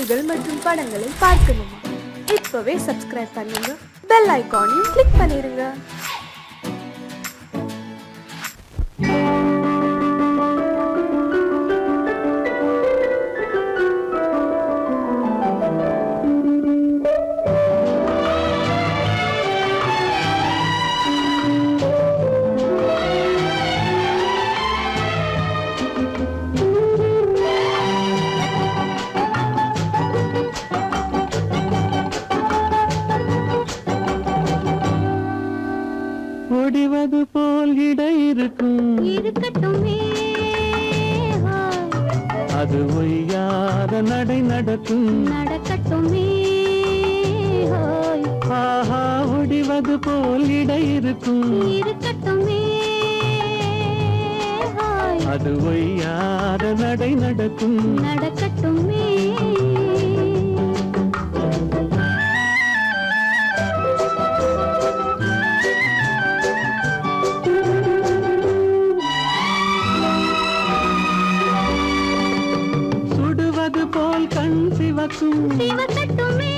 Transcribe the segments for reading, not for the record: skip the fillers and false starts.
பாடல்கள் மற்றும் படங்களை பார்க்கணுமா? இப்பவே சப்ஸ்கிரைப் பண்ணுங்க, பெல் ஐகானையும் கிளிக் பண்ணிருங்க. ஒடிவது போல் இடை இருக்கட்டுமே, அது ஒய்யாத நடை நடக்கட்டுமே. ஆஹா, ஒடிவது போல் இடை இருக்கட்டுமே, அது ஒய்யாத நடை நடக்கட்டுமே. சிவக்கட்டுமே,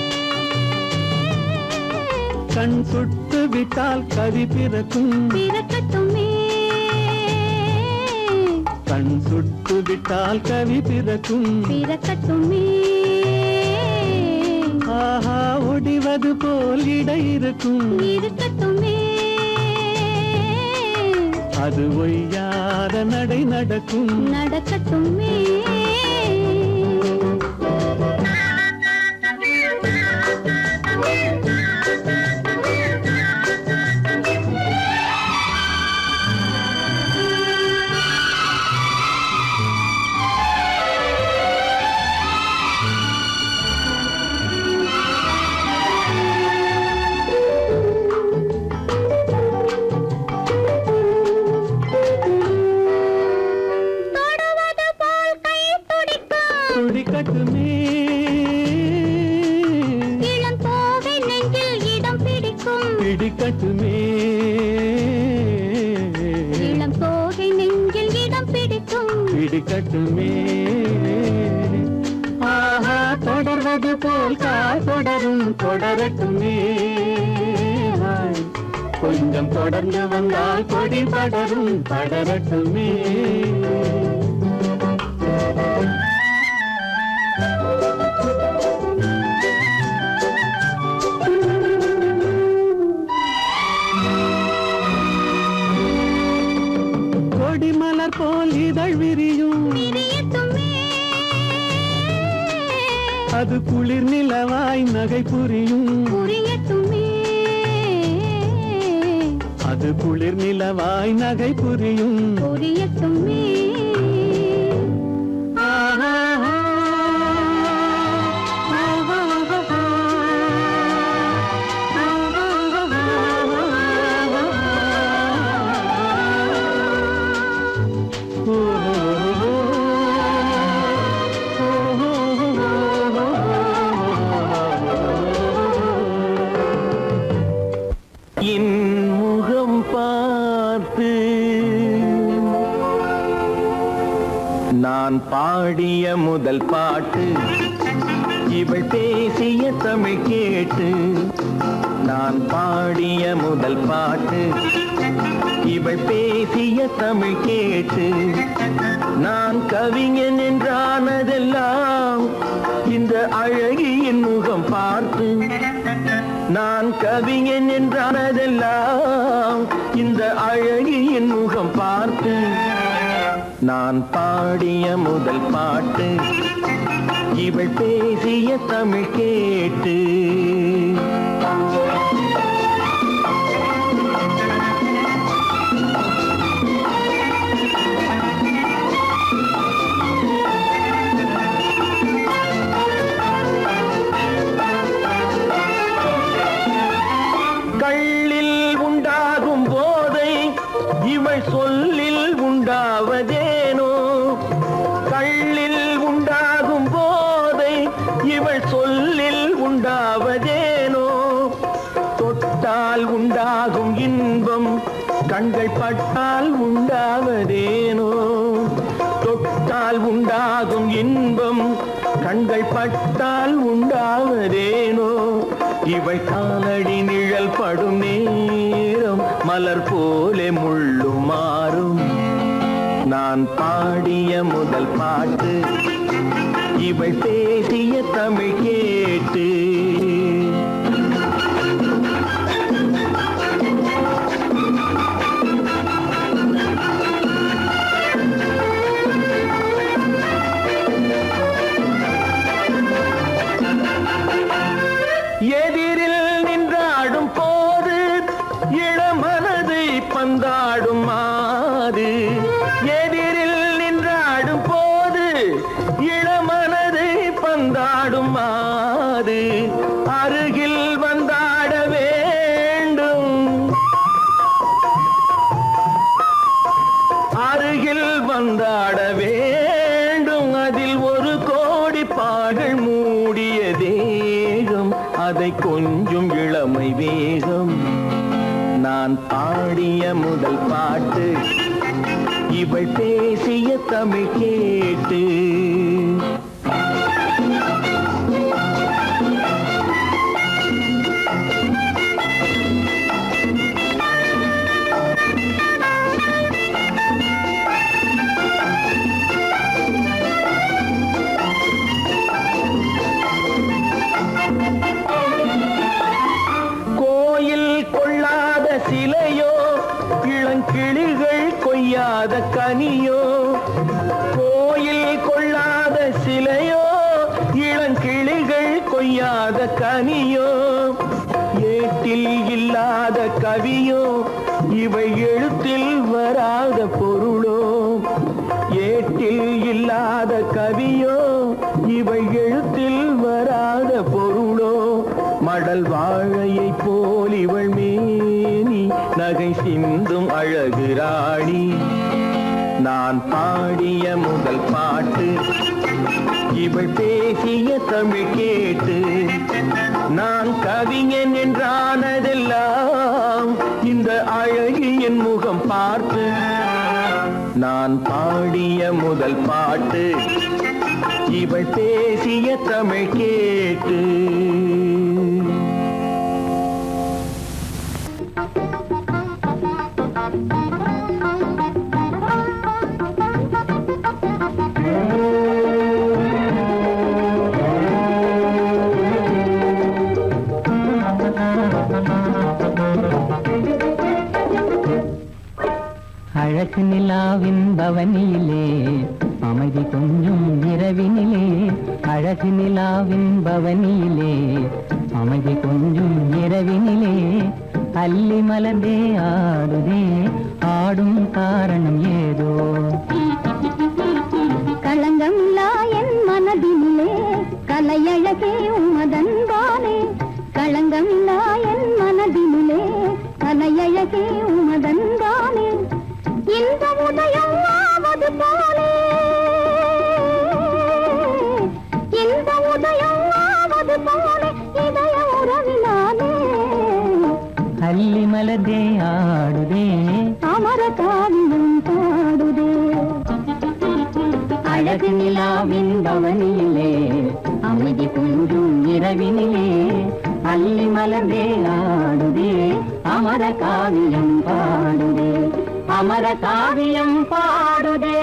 கண் சுட்டு விட்டால் கவி பிறக்கட்டுமே, கண் சுட்டு விட்டால் கவி பிறக்கட்டுமே. ஆஹா, ஒடிவது போல் இடை இருக்கட்டுமே, அது ஒய்யாத நடை நடக்கட்டுமே. துடிக்கட்டுமே, இளம் தோகை நெஞ்சில் இடம் பிடிக்கட்டுமே, இளம் தோகை நெஞ்சில் இடம் பிடிக்கட்டுமே. ஆஹா, தொடர்வது போல் தொடரட்டுமே, கொஞ்சம் தொடர்ந்து வந்தால் கொடி படரட்டுமே. கொடிமலர் போல் இதழ் விரியும், அது குளிர் நிலவாய் நகை புரியும், அது குளிர் நிலவாய் நகை புரியும். என் முகம் பார்த்து நான் பாடிய முதல் பாட்டு, இவள் பேசிய தமிழ் கேட்டு. நான் பாடிய முதல் பாட்டு, இவள் பேசிய தமிழ் கேட்டு. நான் கவிஞன் என்றானதெல்லாம் இந்த அழகியின் முகம் பார்த்து. நான் கவிஞன் என்றானதெல்லாம் இந்த அழகியின் முகம் பார்த்து. நான் பாடிய முதல் பாட்டு, இவள் பேசிய தமிழ் கேட்டு. கள்ளில் உண்டாகும் போதை இவள் சொல்லில் உண்டாவதேனோ, கள்ளில் உண்டாகும் போதை இவள் சொல்லில் உண்டாவதேனோ. தொட்டால் உண்டாகும் இன்பம் கண்கள் பட்டால் உண்டாவதேனோ, தொட்டால் உண்டாகும் இன்பம் கண்கள் பட்டால் உண்டாவதேனோ இவள் காலடி நிழல் படும் நேரம் மலர் போலே முள்ளும் மாறும் நான் பாடிய முதல் பாட்டு இவள் பேசிய தமிழ் கேட்டு எதிரில் நின்றாடும் போது இளமனதை பந்தாடும் மாது எதிரில் நின்றாடும் போது இளமனதை பந்தாடும் மாது அருகில் வந்தாட வேண்டும் அருகில் வந்தாட வேண்டும் அதில் ஒரு கோடி பாடல் மூடிய தேகம் அதை கொஞ்சம் இளமை வேகம் நான் பாடிய முதல் பாட்டு இவள் பேசிய தமிழ் கேட்டு சிலையோ இளங்கிளிகள் கொய்யாத கனியோ கோயில் கொள்ளாத சிலையோ இளங்கிளிகள் கொய்யாத கனியோ ஏட்டில் இல்லாத கவியோ இவை எழுத்தில் வராத பொருளோ ஏட்டில் இல்லாத கவியோ இவை எழுத்தில் வராத பொருளோ மடல் வாழையை போல் இவள் மேனி நகை சிந்தும் அழகு ராணி நான் பாடிய முதல் பாட்டு இவள் பேசிய தமிழ் கேட்டு நான் கவிஞன் என்றானதெல்லாம் இந்த அழகியின் முகம் பார்த்து நான் பாடிய முதல் பாட்டு இவள் பேசிய தமிழ் கேட்டு அழகு நிலாவின் பவனியிலே அமைதி கொஞ்சம் இரவினிலே அழகு நிலாவின் பவனியிலே அமைதி கொஞ்சம் இரவினிலே அல்லி மலர்ந்தே ஆடுதே ஆடும் காரணம் ஏதோ களங்கமில்லா என் மனதினிலே கலையழகே உமதன்பானே களங்கமில்லா என் மனதினிலே கலையழகே உமதன்பானே இந்த உதயம் ஆவது போலே இந்த உதயம் ஆவது போலே இதய உறவினாலே அல்லி மலர்ந்தே ஆடுதே அமர காவியம் பாடுதே அழகு நிலாவின் பவனியிலே அமைதி கொஞ்சம் இரவினிலே அல்லி மலர்ந்தே ஆடுதே அமர காவியம் பாடுதே அமர காவியம் பாடுதே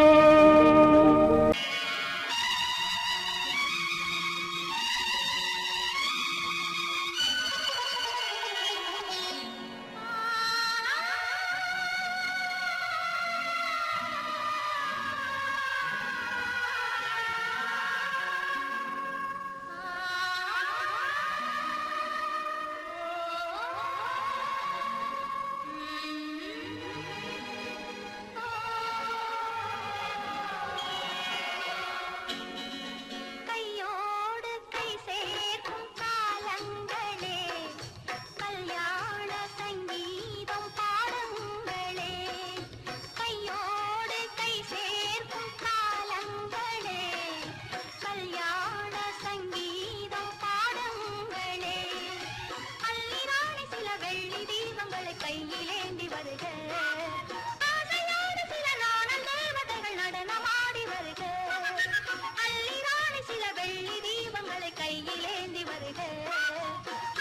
வருக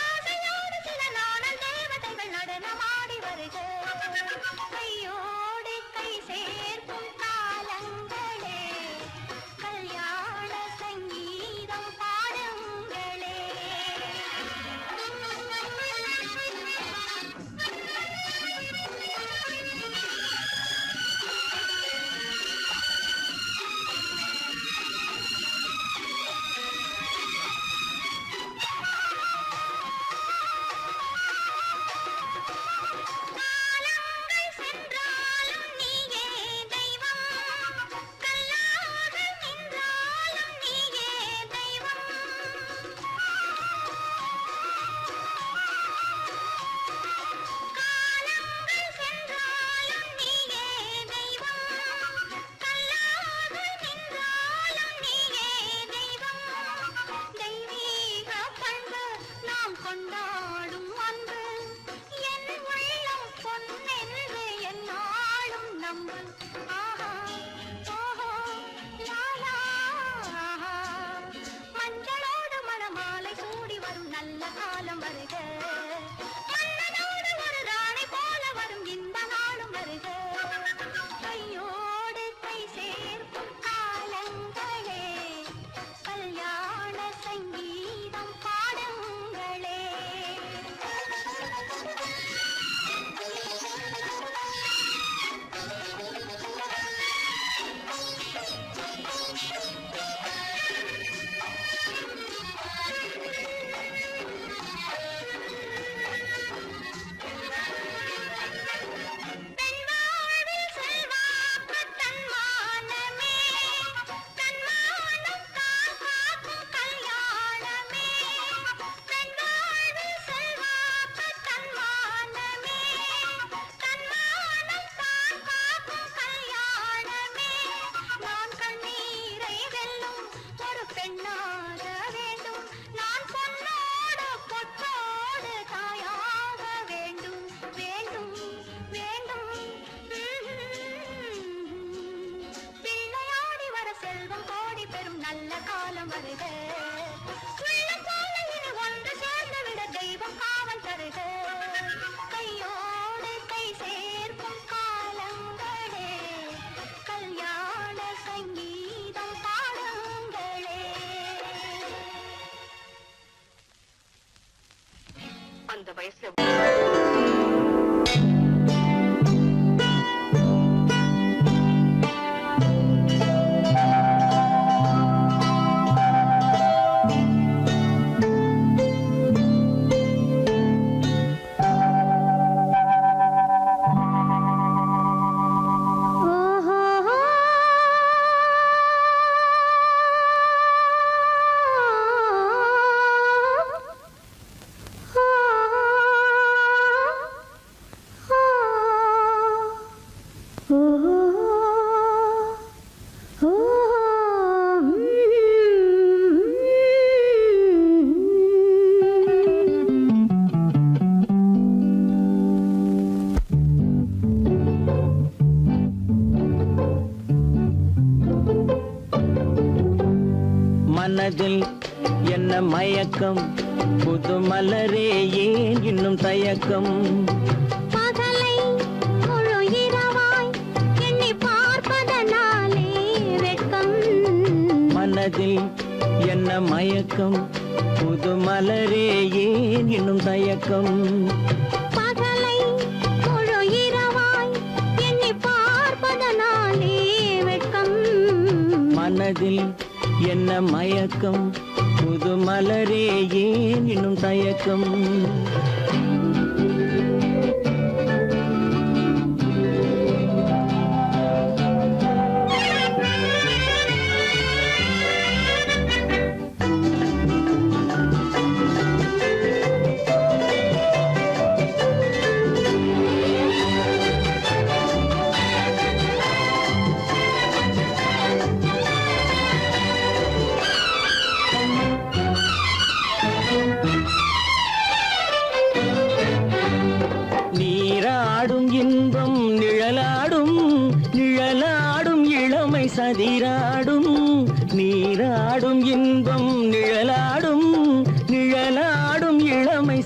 ஆசையோடு சில நாணல் தேவதைகள் நடனமாடி வருக கையோடு கை சேர்க்கும் காலங்களே கல்யாண சங்கீதம் பாடுங்களே கொண்டாடும் அன்பு என் உள்ளம் பொன்னென்று என்னாலும் நம்பு ஆஹா ஓஹோ லாலா ஆஹா மஞ்சளோடு மணமாலை சூடி வரும் நல்ல காலம் வருக மன்னனோடு ஒரு ராணி போல வரும் இந்த நாளும் வருக கையோடு கை சேர்க்கும் காலங்களே கல்யாண சங்கீதம் பாடுங்களே பெண்ணாக வேண்டும் நான் பொன்னோடு பொற்றோடு தாயாக வேண்டும் வேண்டும் வேண்டும் பிள்ளையாடி வர செல்வம் கோடி பெறும் நல்ல காலம் வருக உள்ளம் போல இனி ஒன்று சேர்ந்து விட தெய்வம் காவல் தருக கையோடு கை சேர்க்கும் காலங்களே கல்யாண சங்கீதம் பாடுங்களே அந்த வயசுல மனதில் என்ன மயக்கம் புது மலரே ஏன் இன்னும் தயக்கம் பகலை முழு இரவாய் எண்ணி பார்ப்பதனாலே வெட்கம் மனதில் என்ன மயக்கம் புது மலரே ஏன் இன்னும் தயக்கம் பகலை முழு இரவாய் எண்ணி பார்ப்பதனாலே வெட்கம் மனதில் என்ன மயக்கம் புது மலரே ஏன் இன்னும் தயக்கம்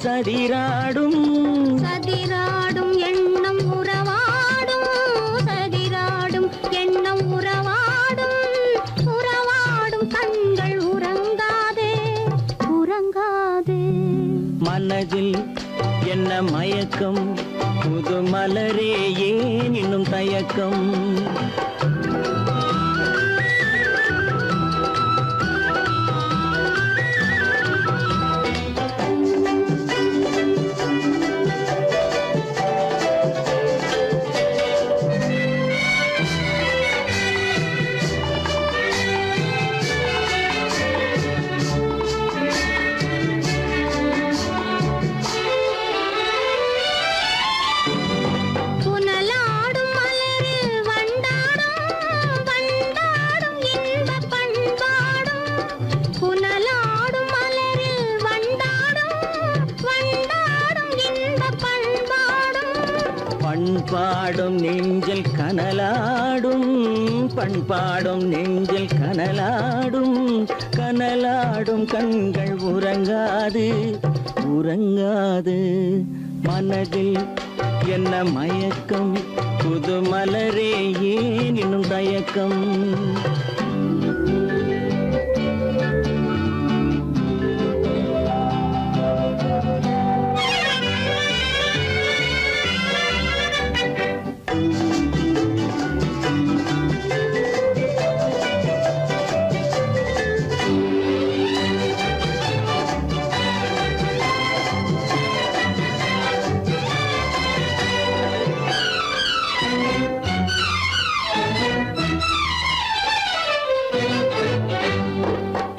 சதிராடும் சதிராடும் எண்ணம் உறவாடும் சதிராடும் எண்ணம் உறவாடும் உறவாடும் கண்கள் உறங்காதே உறங்காதே மனதில் என்ன மயக்கம் புது மலரே ஏன் இன்னும் தயக்கம் புனலாடும் மலரில் வண்டாடும் வண்டாடும் இன்பப் பண்பாடும் புனலாடும் மலரில் வண்டாடும் வண்டாடும் இன்பப் பண்பாடும் பண்பாடும் நெஞ்சில் கனலாடும் பண்பாடும் நெஞ்சில் கனலாடும் கனலாடும் கண்கள் உறங்காது உறங்காது மனதில் என்ன மயக்கம் புது மலரே ஏன் இன்னும் தயக்கம்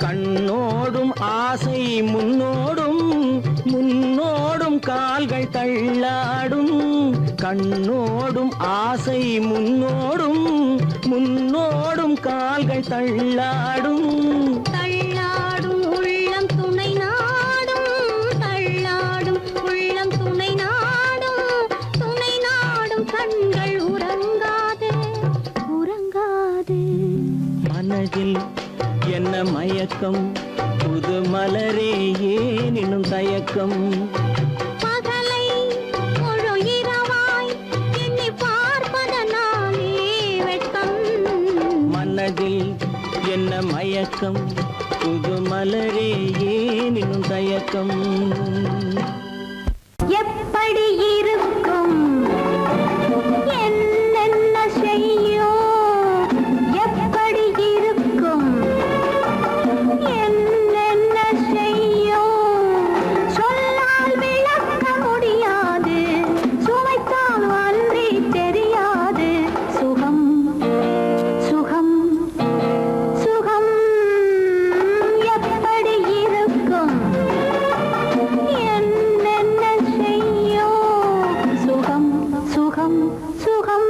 கண்ணோடும் ஆசை முன்னோடும் முன்னோடும் கால்கள் தள்ளாடும் கண்ணோடும் ஆசை முன்னோடும் முன்னோடும் கால்கள் தள்ளாடும் தள்ளாடும் உள்ளம் துணை நாடும் தள்ளாடும் உள்ளம் துணை நாடும் கண்கள் உறங்காதே உறங்காதே மனதில் என்ன மயக்கம் புது மலரே ஏன் இன்னும் தயக்கம் பகலை முழு இரவாய் எண்ணி பார்ப்பதனாலே வெட்கம் மனதில் என்ன மயக்கம் புது மலரே ஏன் இன்னும் தயக்கம் எப்படி இருக்கும் என்னென்ன செய்யும் எப்படி இருக்கும் என்னென்ன செய்யும் சொல்லால் விளக்க முடியாது சுவைத்தால் அன்றி தெரியாது சுகம் சுகம் சுகம் எப்படி இருக்கும் என்னென்ன செய்யும் சுகம் சுகம் சுகம்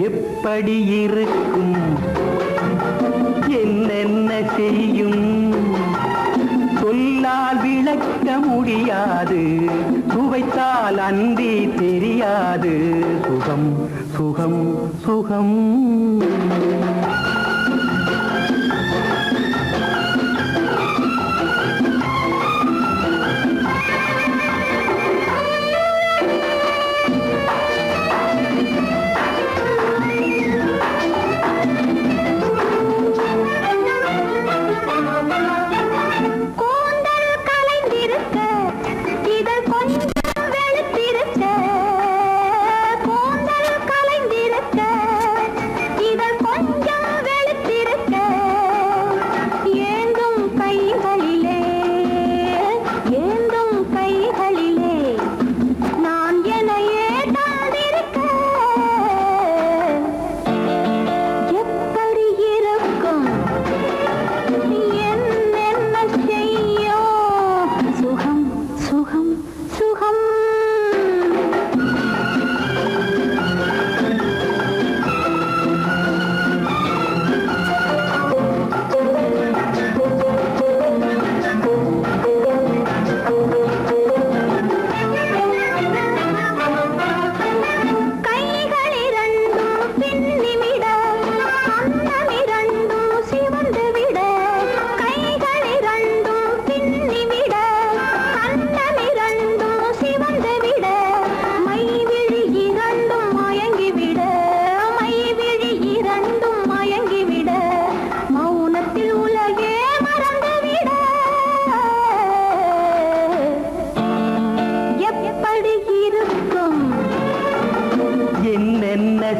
எப்படி இருக்கும் என்னென்ன செய்யும் சொல்லால் விளக்க முடியாது சுவைத்தால் அன்றி தெரியாது சுகம் சுகம் சுகம் கூந்தல் கலைந்திருக்க இதழ் கொஞ்சம் வெளுத்திருக்க கூந்தல் கலைந்திருக்க இதழ் கொஞ்சம்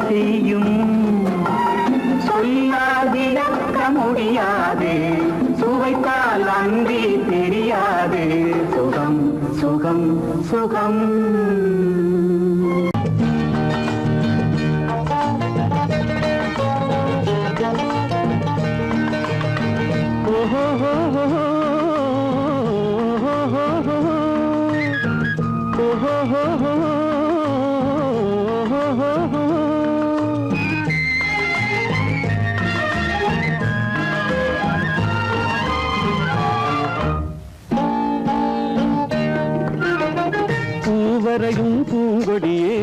செய்யும் சொல்லாதிருக்க முடியாது சுவைத்தால் அன்றி தெரியாது சுகம் சுகம் சுகம் பூவரையும் பூங்கொடியே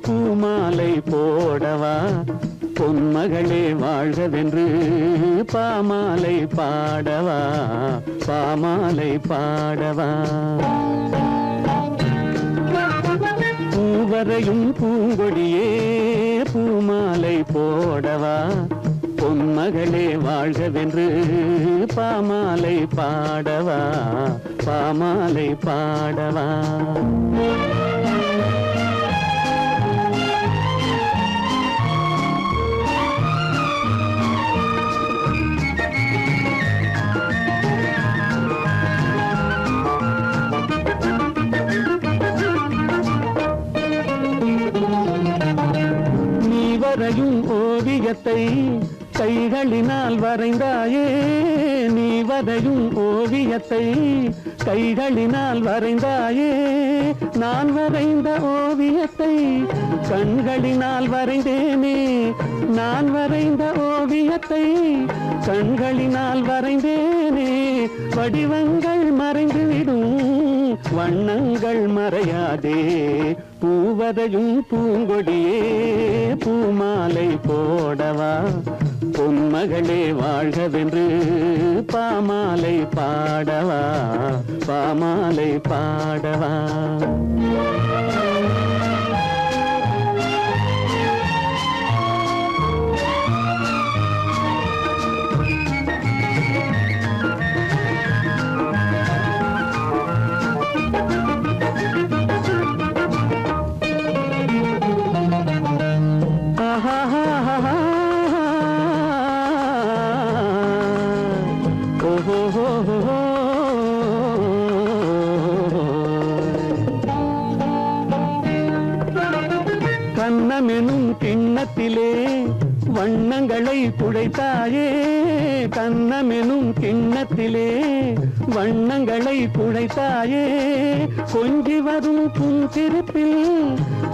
பூமாலை போடவா பொன்மகளே வாழ்கவென்று பாமாலை பாடவா பாமாலை பாடவா பூவரையும் பூங்கொடியே பூமாலை போடவா பொன்மகளே வாழ்கவென்று பாமாலை பாடவா பாமாலை பாடவா நீ வரையும் ஓவியத்தை கைகளினால் வரைந்தாயே நீ வரையும் ஓவியத்தை கைகளினால் வரைந்தாயே நான் வரைந்த ஓவியத்தை கண்களினால் வரைந்தேனே நான் வரைந்த ஓவியத்தை கண்களினால் வரைந்தேனே வடிவங்கள் மறைந்துவிடும் வண்ணங்கள் மறையாதே பூவரையும் பூங்கொடியே பூமாலை போடவா பொன்மகளே வாழ்கவென்று பாமாலை பாடவா பாமாலை பாடவா கண்ணமெனும் கிண்ணத்திலே வண்ணங்களை குழைத்தாயே கண்ணமெனும் கிண்ணத்திலே வண்ணங்களை குழைத்தாயே கொஞ்சி வரும் புன்சிரிப்பில்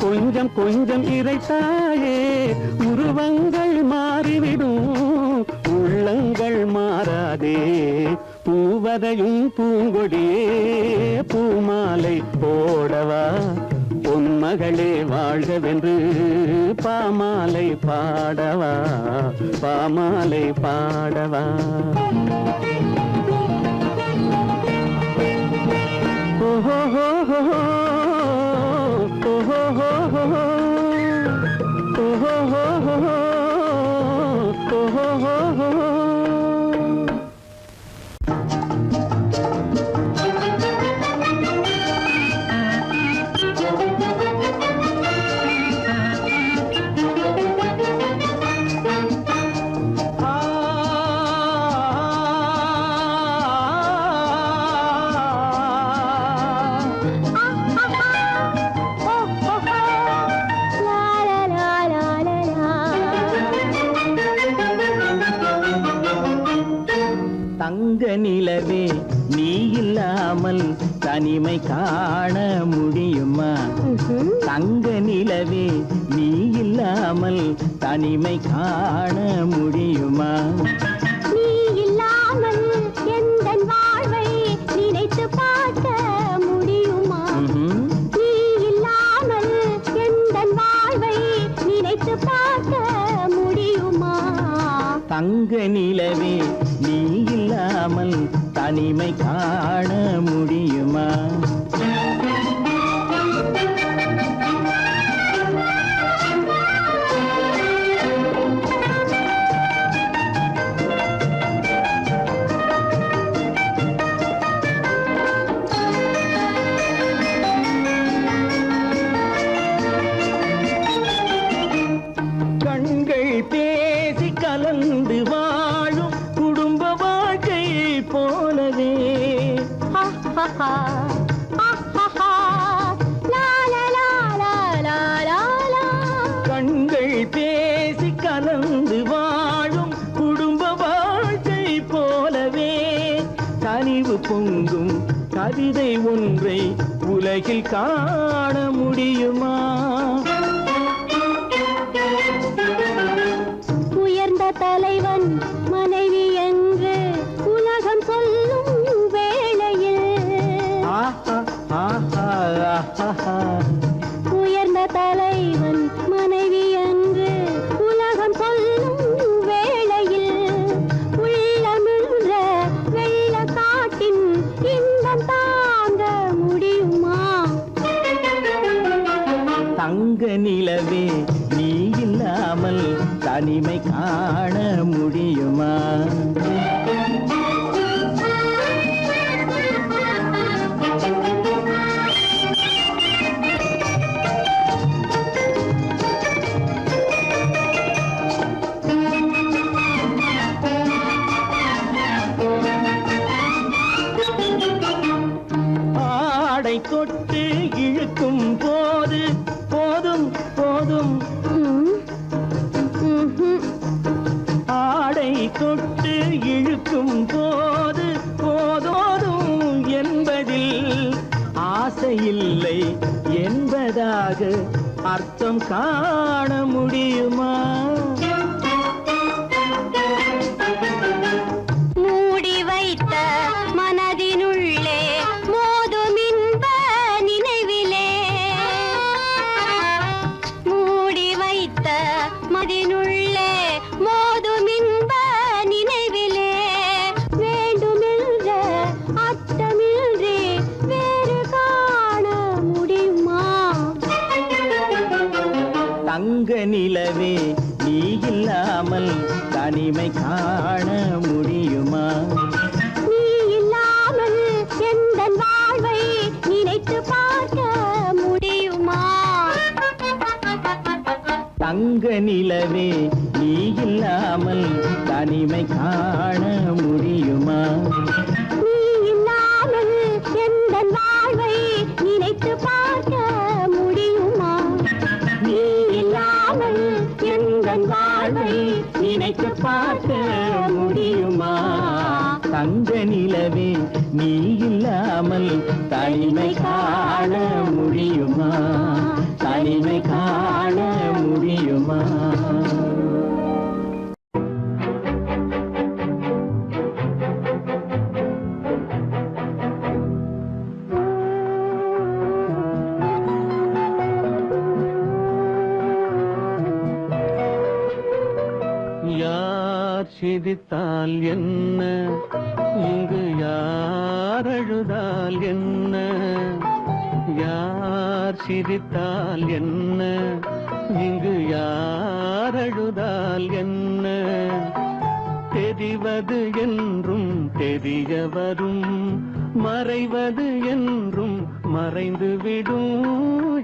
கொஞ்சம் கொஞ்சம் இறைத்தாயே உருவங்கள் மாறிவிடும் உள்ளங்கள் மாறாதே பூவரையும் பூங்கொடியே பூமாலை போடவா பொன்மகளே வாழ்கவென்று பாமாலை பாடவா பாமாலை பாடவா ஓஹோ ஓஹோ ஓஹோ ஓஹோ ஓஹோ தங்க நிலவே நீ இல்லாமல் தனிமை காண முடியுமா தங்க நிலவே நீ இல்லாமல் தனிமை காண முடியுமா நீ இல்லாமல் எந்தன் வாழ்வை நினைத்து பார்க்க முடியுமா நீ இல்லாமல் எந்தன் வாழ்வை நினைத்து பார்க்க முடியுமா தங்க நிலவே நீ இல்லாமல் தனிமை காண முடியுமா தந்தை ஒன்றை உலகில் காண முடியுமா? உயர்ந்த தலைவன் மனைவி என்று உலகம் சொல்லும் வேளையில் ஆஹா ஆஹா ஆஹா. உயர்ந்த தலைவன் மனைவி என்று உலகம் சொல்லும் வேளையில் உள்ளமிழ்ற வெள்ள காட்டின் இன்பம் தாங்க முடியுமா? தங்க நிலவே நீ இல்லாமல் தனிமை காண முடியுமா? ஆடை தொட்டு இழுக்கும் போது போதும் போதும், ஆடை தொட்டு இழுக்கும் போது போதோதும் என்பதில் ஆசையில்லை என்பதாக அர்த்தம் காண முடியுமா? மூடி வைத்த மனதினுள்ளே மோதும் இன்ப நினைவிலே மூடி வைத்த மனதினுள்ளே மோதும் இன்ப நினைவிலே வேண்டுமென்ற அர்த்தமின்றி வேறு காண முடியுமா? தங்க நிலவே நீ இல்லாமல் தனிமை காண முடியுமா? நீ இல்லாமல் எந்தன் வாழ்வை நினைத்து பார்க்க முடியுமா? தங்க நிலவே நீ இல்லாமல் தனிமை காண முடியுமா? நீ இல்லாமல் எந்தன் வாழ்வை நினைத்து பார்க்க முடியுமா? நீ இல்லாமல் எந்தன் வாழ்வை நினைத்து பார்க்க முடியுமா? தங்க நிலவே நீ இல்லாமல் தனிமை காண முடியுமா? தனிமை காண முடியுமா? யார் சிரித்தால் என்ன, இங்கு யார் அழுதால் என்ன? யார் சிரித்தால் என்ன, இங்கு யார் அழுதால் என்ன? தெரிவது என்றும் தெரிய வரும், மறைவது என்றும் மறைந்து விடும்.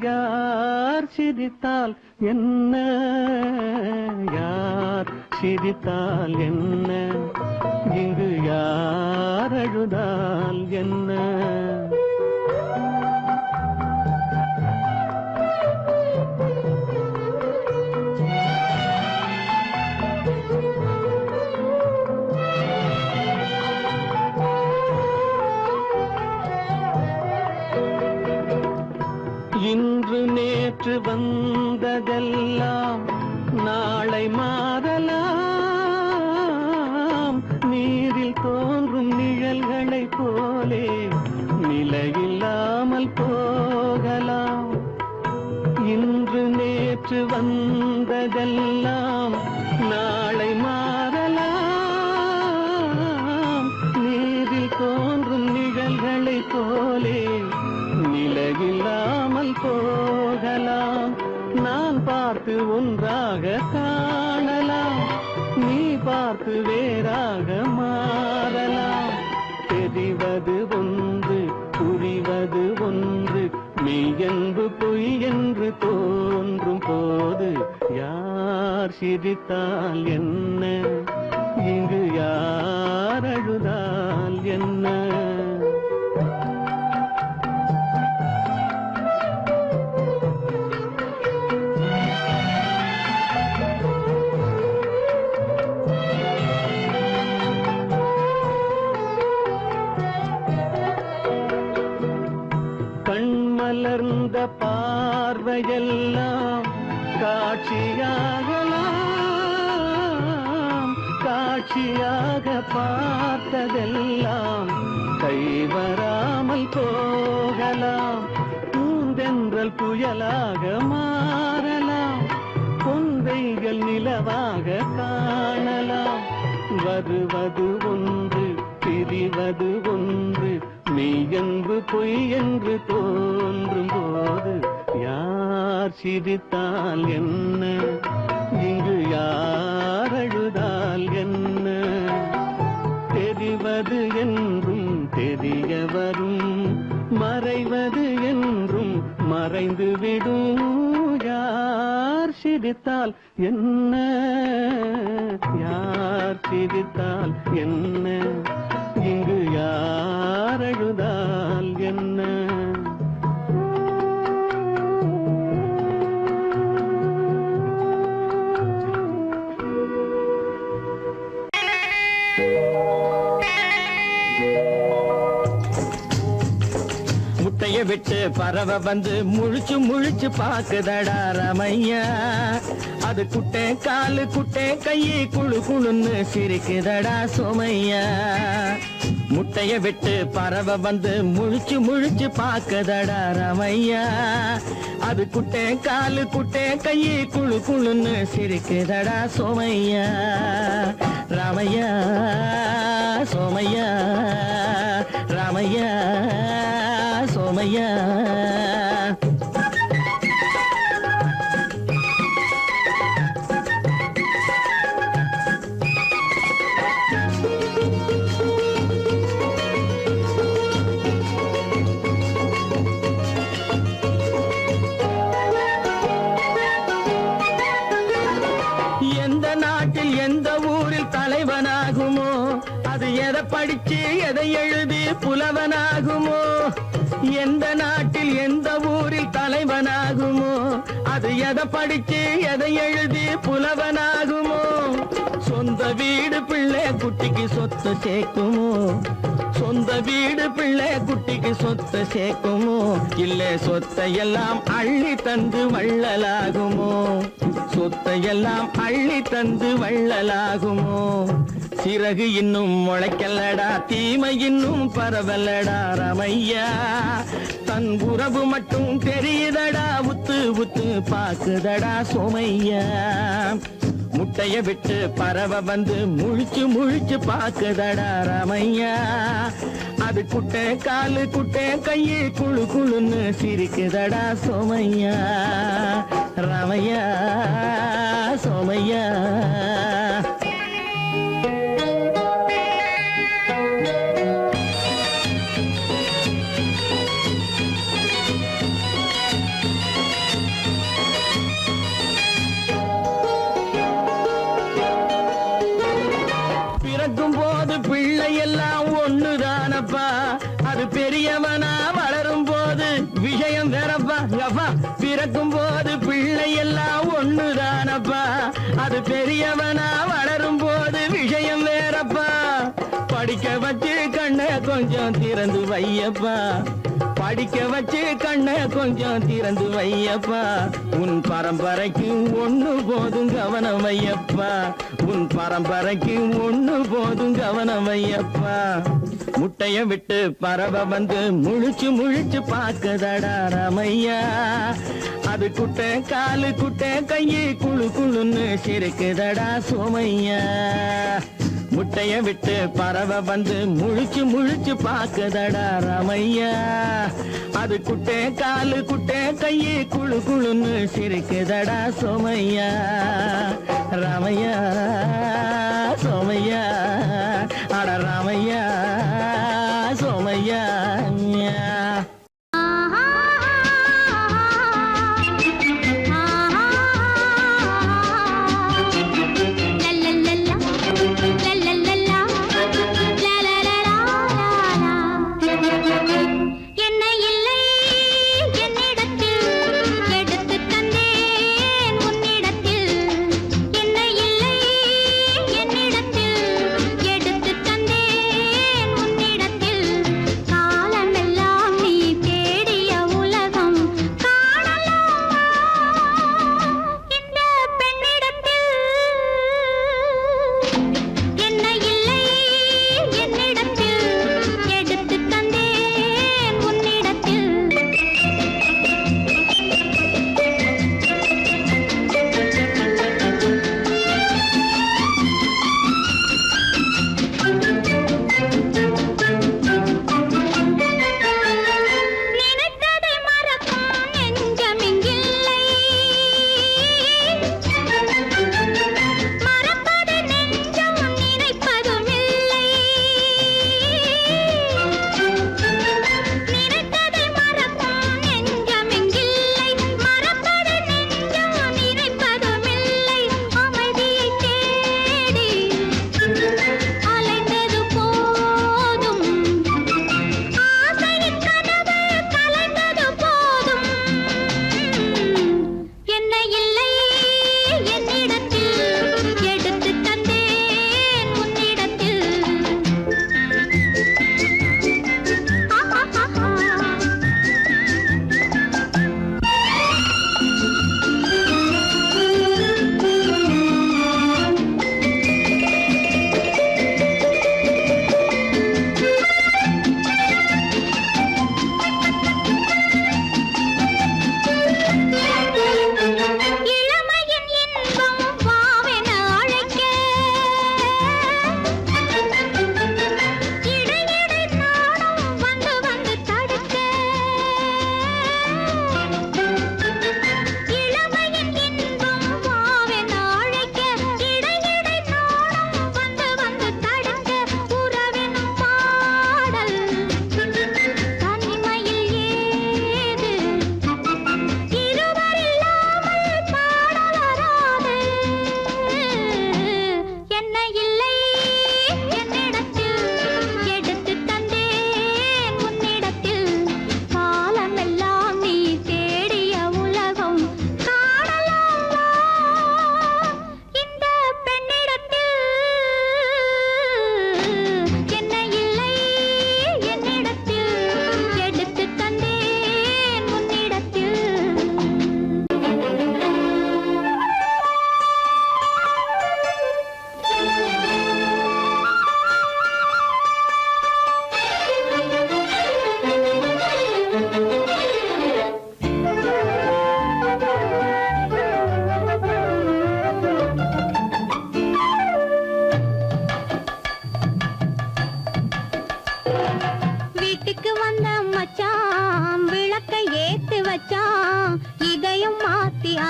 யார் சிரித்தால் என்ன, யார் சிரித்தால் என்ன, இங்கு யார் அழுதால் என்ன? இன்று நேற்று வந்ததெல்லாம் நாளை மாறலாம். நீரில் தோன்றும் நிழல்களைப் போலே நிலையில்லாமல் போகலாம். இன்று நேற்று வந்ததெல்லாம் நாளை மாறலாம். நீரில் தோன்றும் நிழல்களைப் போலே நிலையில்லாமல் போகலாம். நான் பார்த்து ஒன்றாக காணலாம், நீ பார்த்து வேறாக மாறலாம். தெரிவது ஒன்று, புரிவது ஒன்று, மெய்யென்பு பொய் என்று தோன்றும் போது யார் சிரித்தால் என்ன, இங்கு யார் அழுதால் என்ன? பார்வையெல்லாம் காட்சியாகலாம், காட்சியாக பார்த்ததெல்லாம் கைவராமல் போகலாம். பூந்தென்றல் புயலாக மாறலாம், கொன்றைகள் நிலவாக காணலாம். வருவது ஒன்று பிரிவது ஒன்று, மெய்யென்று பொய் என்று தோன்றும் போது யார் சிரித்தால் என்ன, இங்கு யார் அழுதால் என்ன, தெரிவது என்றும் தெரிய வரும், மறைவது என்றும் மறைந்து விடும். யார் சிரித்தால் என்ன, யார் சிரித்தால் என்ன, இங்கு யார் அழுதால் என்ன. முட்டைய விட்டு பறவை வந்து முழிச்சு முழிச்சு பாக்குதடா ரமையா. அது குட்டே காலு குட்டே கையை குழு குழுன்னு சிரிக்குதடா சோமையா. முட்டைய விட்டு பறவை வந்து முழிச்சு முழிச்சு பாக்குதடா ரமையா. அது குட்டே காலு குட்டே கையை குழு குழுன்னு சிரிக்குதடா சோமையா. ராமையா சோமையா, ராமையா சோமையா. எந்த நாட்டில் எந்த ஊரில் தலைவனாகுமோ, அது எதை படிச்சு எதை எழுதி புலவனாகுமோ. எந்த நாட்டில் எந்த ஊரில் தலைவனாகுமோ, அது எதை படிச்சு எதை எழுதி புலவனாகுமோ. சொந்த வீடு பிள்ளை குட்டிக்கு சொத்து சேர்க்குமோ, சொந்த வீடு பிள்ளை குட்டிக்கு சொத்து சேர்க்குமோ. இல்ல சொத்தையெல்லாம் அள்ளி தந்து வள்ளலாகுமோ, சொத்தையெல்லாம் அள்ளி தந்து வள்ளலாகுமோ. சிறகு இன்னும் முளைக்கல்லடா, தீமை இன்னும் பரவலடா ரமையா. தன் உறவு மட்டும் தெரியுதடா, உத்து உத்து பாக்குதடா சோமையா. முட்டைய விட்டு பறவை வந்து முழிச்சு முழிச்சு பாக்குதடா ரமையா. அது குட்டை காலு குட்டை கையை குழு குழுன்னு சிரிக்குதடா சோமையா. ரமையா சோமையா. பிறக்கும் போது பிள்ளை எல்லாம் ஒண்ணுதானப்பா, அது பெரியவனா வளரும் போது விஷயம் வேறப்பா. பிறக்கும் போது பிள்ளை எல்லாம் ஒண்ணுதானப்பா, அது பெரியவனா வளரும் போது விஷயம் வேறப்பா. படிக்க வச்சு கண்ணை கொஞ்சம் திறந்து வையப்பா, படிக்க வச்சு கண்ணை கொஞ்சம் திறந்து வையப்பா. உன் பரம்பரைக்கு ஒண்ணு போதும் கவனம் வையப்பா, உன் பரம்பரைக்கு ஒண்ணு போதும் கவனம் வையப்பா. முட்டைய விட்டு பறவை வந்து முழிச்சு முழிச்சு பாக்குதடா ரமையா. அது குட்டை காலு குட்டை கையை குழு குழுன்னு சிரிக்குதடா சோமையா. முட்டைய விட்டு பறவை வந்து முழிச்சு முழிச்சு பாக்குதடா ரமையா. அது குட்டை காலு குட்டை கையை குழு குழுன்னு சிரிக்குதடா சோமையா. ராமையா சோமையா, அட ராமையா சோமையா. என்னை இல்லை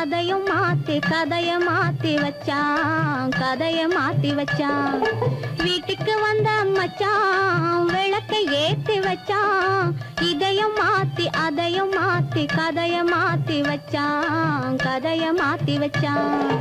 அதையும் மாத்தி கதைய மாத்தி வச்சான், கதைய மாத்தி வச்சான். வீட்டுக்கு வந்த மச்சான் விளக்கை ஏத்தி வச்சான், இதையும் மாத்தி அதையும் மாத்தி கதைய மாத்தி வச்சான், கதைய மாத்தி வச்சான்.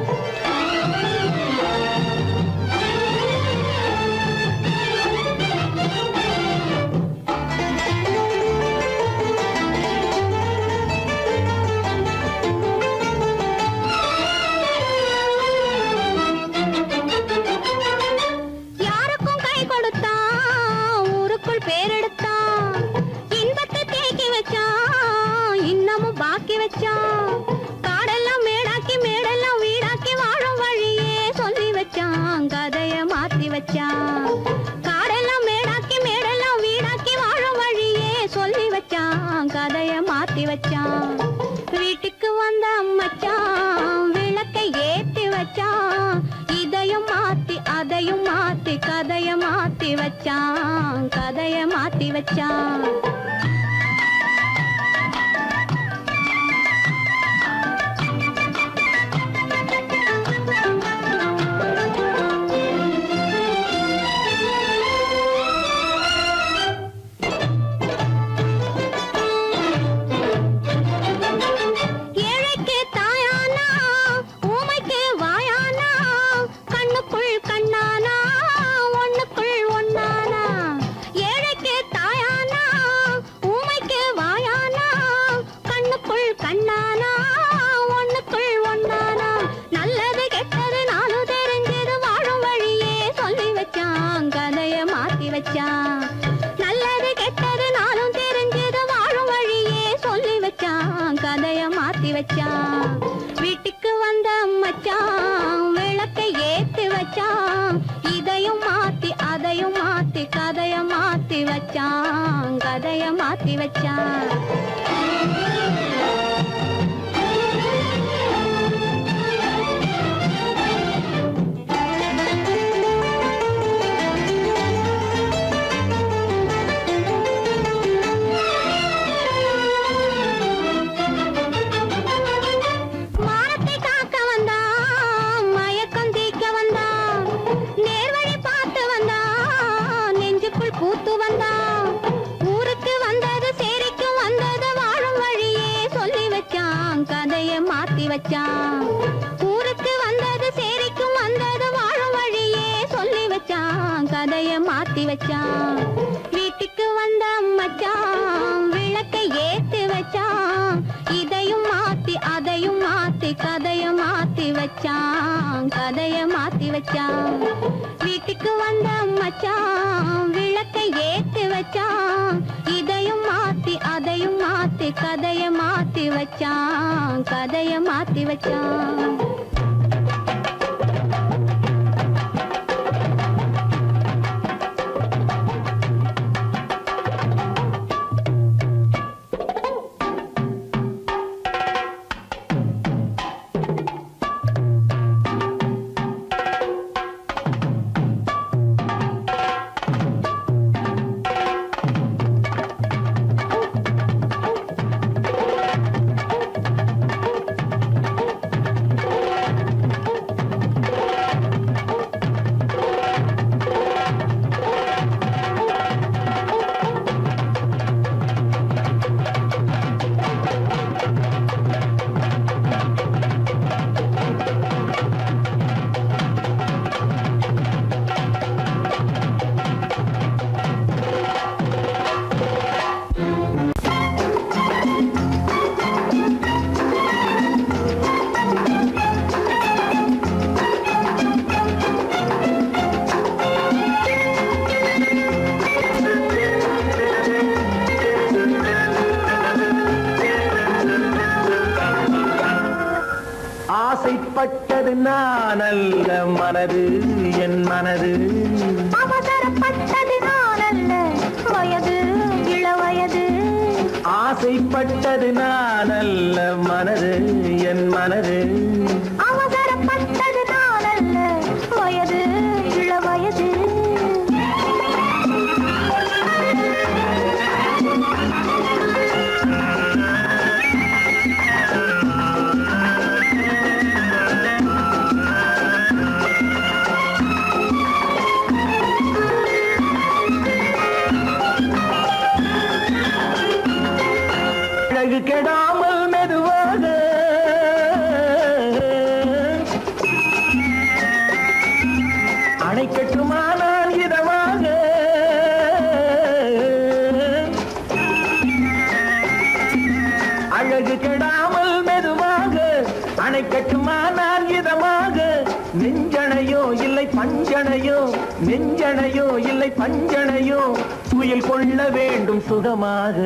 காடெல்லாம் மேடாக்கி மேடெல்லாம் வீடாக்கி வாழும் வழியே சொல்லி வச்சான், கதைய மாத்தி வச்சான். காடெல்லாம் மேடாக்கி மேடெல்லாம் வீடாக்கி வாழும் வழியே சொல்லி வச்சான், கதைய மாத்தி வச்சான். வீட்டுக்கு வந்த மச்சான் விளக்கை ஏத்தி வச்சான், இதையும் மாத்தி அதையும் மாத்தி கதைய மாத்தி வச்சான், கதைய மாத்தி வச்சான். நல்லது கெட்டது நானும் தெரிஞ்சது வாழும் வழியே சொல்லி வச்சான், கதைய மாத்தி வச்சான். வீட்டுக்கு வந்த மச்சான் விளக்கை ஏத்தி வச்சான், இதையும் மாத்தி அதையும் மாத்தி கதைய மாத்தி வச்சான், கதைய மாத்தி வச்சான். ஊருக்கு வந்தது சேரிக்கும் வந்தது வாழும் வழியே சொல்லி வச்சான், கதைய மாத்தி வச்சான். வீட்டுக்கு வந்த மச்சான் விளக்கை ஏத்தி வச்சான், இதையும் மாத்தி அதையும் மாத்தி கதைய மாத்தி வச்சான், கதைய மாத்தி வச்சான். வீட்டுக்கு வந்த மச்சான் விளக்கை ஏத்தி வச்சான், இதையும் மாத்தி அதையும் மாத்தி கதைய மாத்தி வச்சான், கதைய மாத்தி வச்சான். ஆசைப்பட்டது நான் அல்ல மனது என் மனது, அவசரப்பட்டது நான் அல்ல வயது இளவயது. ஆசைப்பட்டது நான் அல்ல மனது என் மனது, அவசரப்பட்டது நான் அல்ல வயது இளவயது. அணைக்கட்டுமா நான் இதமாக நெஞ்சணையோ இல்லை பஞ்சணையோ நெஞ்சணையோ இல்லை பஞ்சணையோ துயில் கொள்ள வேண்டும் சுகமாக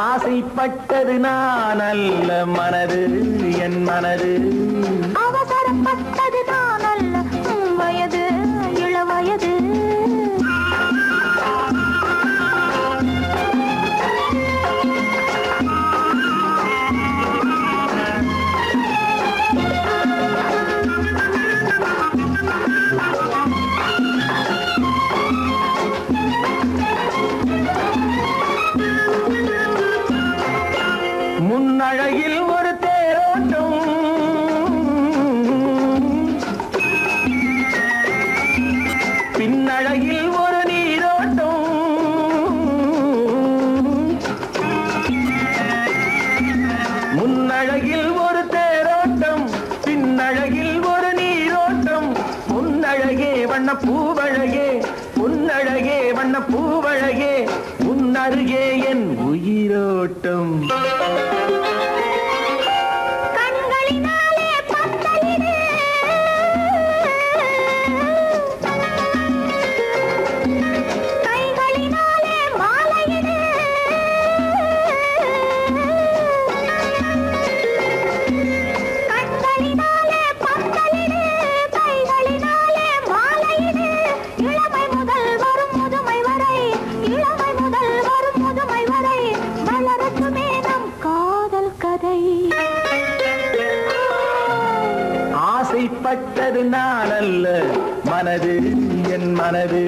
ஆசைப்பட்டது நான் அல்ல மனது என் மனது அவசரப்பட்டது நான் அல்ல வயது இளவயது முன்னழகில் ஒரு தேரோட்டம் பின்னழகில் ஒரு நீரோட்டம் முன்னழகில் ஒரு தேரோட்டம் பின்னழகில் ஒரு நீரோட்டம் பொன்னழகே வண்ண பூவழகே பொன்னழகே வண்ண பூவழகே உன்னருகே என் உயிரோட்டம் ஆசைப்பட்டது நான் அல்ல மனது என் மனது